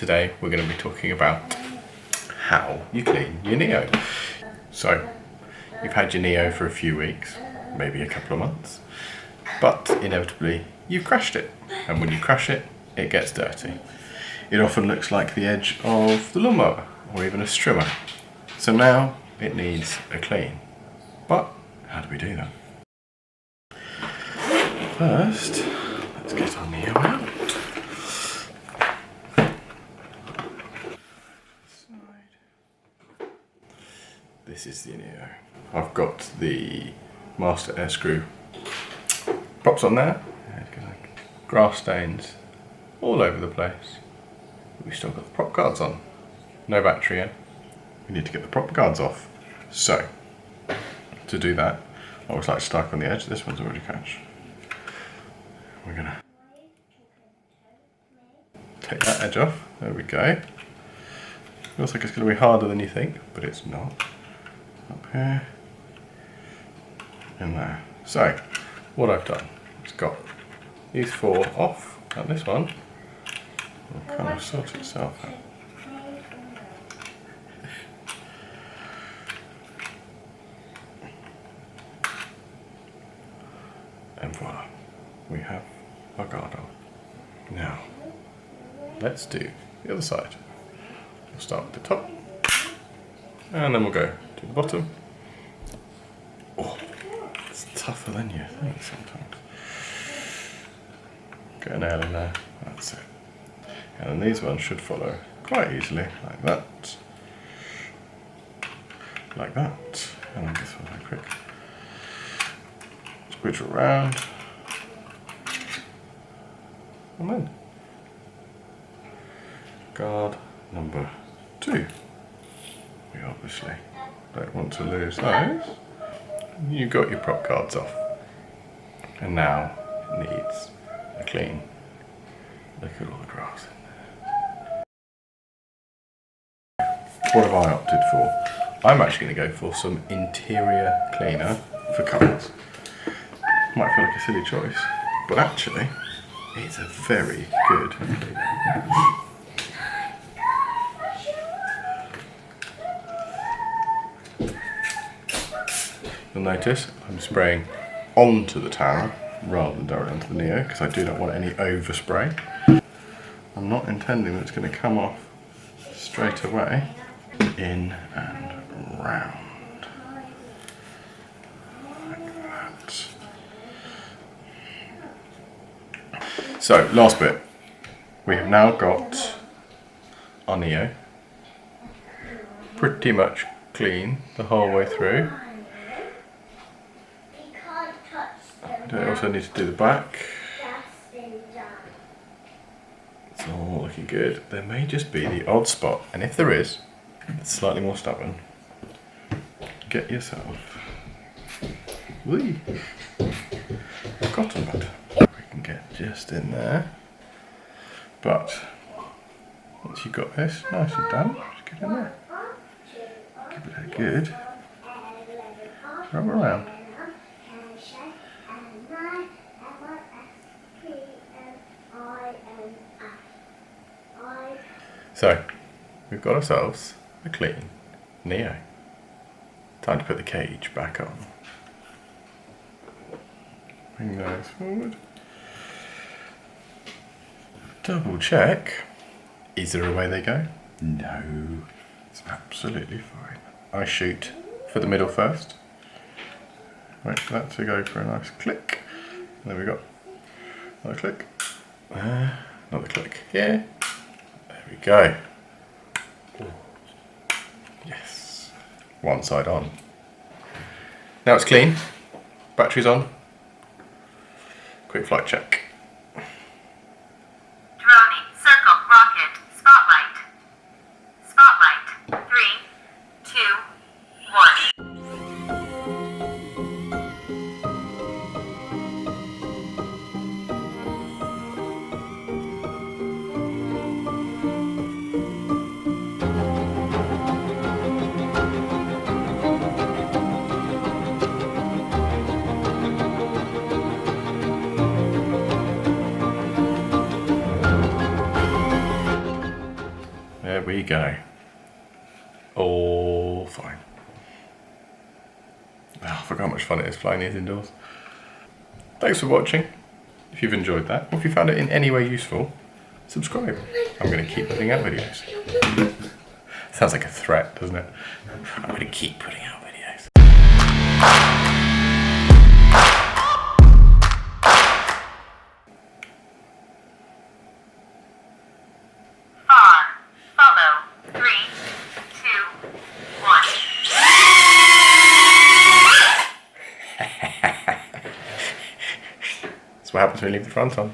Today we're going to be talking about how you clean your Neo. So, you've had your Neo for a few weeks, maybe a couple of months, but inevitably you've crashed it. And when you crash it, it gets dirty. It often looks like the edge of the lawnmower or even a strimmer. So now it needs a clean. But how do we do that? First, let's get our Neo out. This is the Neo. I've got the master air screw props on there. Grass stains all over the place. We've still got the prop guards on. No battery in. We need to get the prop guards off. So, to do that, I always like to start on the edge. This one's already catched. We're gonna take that edge off. There we go. Feels like it's gonna be harder than you think, but it's not. Up here, in there. So, what I've done is got these four off, and this one will kind of sort itself out. And voila, we have our guard on. Now, let's do the other side. We'll start with the top, and then we'll go to the bottom. Oh, it's tougher than you think sometimes. Get a nail in there, that's it. And then these ones should follow quite easily, like that. Like that. And then this one very quick. Switch around. And then guard number 2. We obviously don't want to lose those. You've got your prop guards off. And now it needs a clean. Look at all the grass in there. What have I opted for? I'm actually going to go for some interior cleaner for cars. Might feel like a silly choice, but actually it's a very good cleaner. You'll notice I'm spraying onto the tower rather than directly onto the Neo because I do not want any overspray. I'm not intending that it's going to come off straight away. In and round. Like that. So, last bit. We have now got our Neo pretty much clean the whole way through. I also need to do the back. It's all looking good. There may just be the odd spot, and if there is, it's slightly more stubborn. Get yourself a cotton bud. We can get just in there. But once you've got this nice and done, just get in there. Give it a good rub around. So, we've got ourselves a clean Neo. Time to put the cage back on. Bring those forward. Double check. Is there a way they go? No, it's absolutely fine. I shoot for the middle first. Wait for that to go for a nice click. There we go. Another click. Another click here. There we go. Yes. One side on. Now it's clean. Battery's on. Quick flight check. Drone, circle, rocket, spotlight. Spotlight. 3, 2, 1. we go. All fine. Oh, I forgot how much fun it is flying these indoors. Thanks for watching. If you've enjoyed that, or if you found it in any way useful, subscribe. I'm going to keep putting out videos. Sounds like a threat, doesn't it? I'm going to keep putting out videos. Follow. 3, 2, 1. That's what happens when you leave the front on.